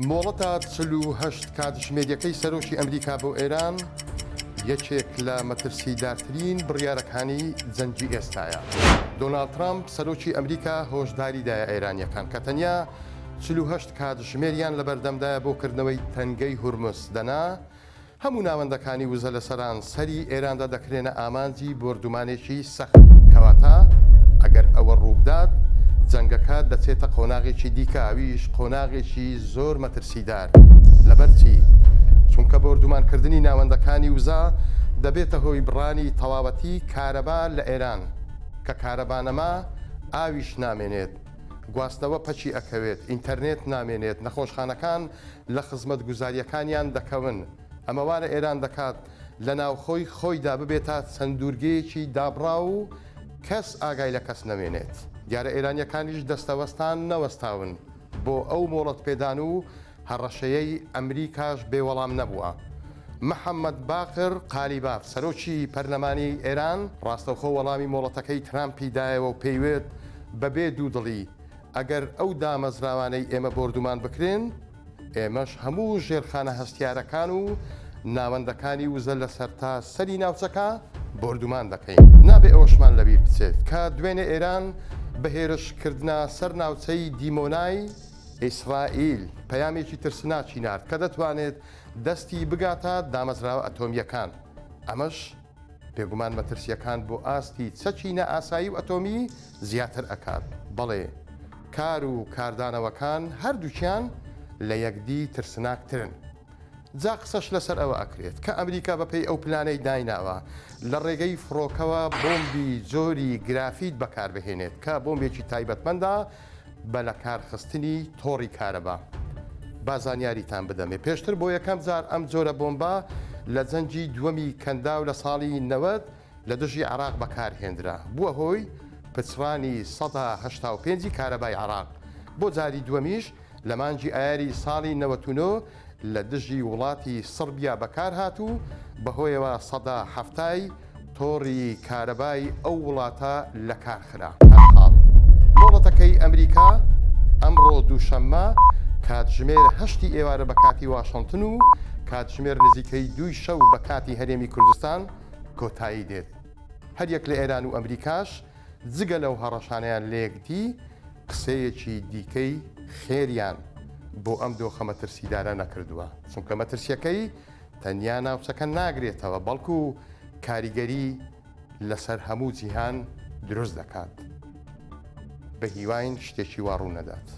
مۆڵەتە 48 کاتژمێرییەکەی سەرۆکی ئەمریکا بۆ ئێران یەکێک لە مەترسیدارترین بڕیارەکانی جەنگی ئێستایە. دۆناڵد ترامپ سەرۆکی ئەمریکا هۆشداریدایە ئێرانیەکان کە تەنیا 48 کاتژمێریان لە بەردەمدایە بۆ کردنەوەی تەنگەی هورمز دەنا هەموو ناوەندەکانی وزە لە سەران سەری ئێراندا دەکرێنە ئامانجی بۆردومانێکی سەخت کەواتە ئەگەر ئەوە ڕووبدات جەنگەکە دەچێتە قۆناغێکی دیکە ئەویش قۆناغێکی زۆر مەترسیدار لەبەرچی چونکە بۆردومانکردنی ناوەندەکانی وزە دەبێتە هۆی بڕانی تەواوەتی کارەبا لە ئێران کە کارەبانەما ئاویش نامێنێت گواستنەوە پەچی ئەکەوێت ئینتەرنێت نامێنێت نەخۆشخانەکان لە خزمەت گوزاریەکانیان دەکەون ئەمەوانە ئێران دەکات لە ناوخۆی خۆیدا ببێتە چەندورگەیەکی دابڕا و کەس ئاگای لە کەس نەمێنێت. دیارە ئێرانیەکانیش دەستەوەستان نەوەستاون بۆ ئەو مۆڵەت پێدان و هەڕەشەیەی ئەمریکاش بێوەڵام نەبووە. محەممەد باقر قالیباف سەرۆکی پەرلەمانی ئێران ڕاستەوخۆ وەڵامی مۆڵەتەکەی ترامپی دایەوە و پێیوێت بەبێ دوودڵی ئەگەر ئەو دامەزراوانەی ئێمە بۆردومان بکرێن ئێمەش هەموو ژێرخانە هەستیارەکان و ناوەندەکانی وزە لە سەرتا سەری ناوچەکە بۆردومان دەکەین. نابێ ئەوەشمان لەبیر بچێت کە دوێنێ ئێران بەهێرشکردنە سەر ناوچەی دیمۆنای ئیسرائیل پەیامێکی ترسناکی نارد کە دەتوانێت دەستی بگاتە دامەزراوە ئەتۆمیەکان. ئەمەش بێگومان مەترسیەکان بۆ ئاستی چەچینە ئاسایی و ئەتۆمی زیاتر ئەکات. بەڵێ کار و کاردانەوەکان هەردووکیان لە یەکدی ترسناکترن. جا قسەش لەسەر ئەوە ئەکرێت کە ئەمریکا بەپێی ئەو پلانەی دایناوە لە ڕێگەی فڕۆکەوە بۆمبی جۆری گرافیت بەکاربهێنێت کە بۆمبێکی تایبەتمەندە بە لە کارخستنی تۆڕی کارەبا. بازانیاریتان بدەمێ پێشتر بۆ یەکەم جار ئەم جۆرە بۆمبە لە جەنگی دووەمی کەندا و لە ساڵی 90 لە دژی عێراق بەکارهێنرا بووە هۆی پچڕانی 185 کارەبای عێراق. بۆ جاری دووەمیش لە مانگی ئایاری ساڵی 99 لە دژی وڵاتی سربیا بەکار هاتوو بەهۆیەوە 170 تۆڕی کارەبای ئەو وڵاتە لە کارخرا. مۆڵەتەکەی ئەمریکا ئەمڕۆ دووشەممە کاتژمێر 8 ئێوارە بە کاتی واشنتن و کاتژمێر نزیکەی 2 شەو بە کاتی هەرێمی کوردستان کۆتایی دێت. هەریەک لە ئێران و ئەمریکاش جگە لەو هەڕەشانیان لەیەکدی قسەیەکی دیکەی خێریان بۆ ئەم دۆخە مەترسیدارە نەکردووە چونکە مەترسیەکەی تەنیا ناوچەکە ناگرێتەوە بەڵکو کاریگەری لەسەر هەموو جیهان دروست دەکات بە هیواین شتێکی وا ڕوو نەدات.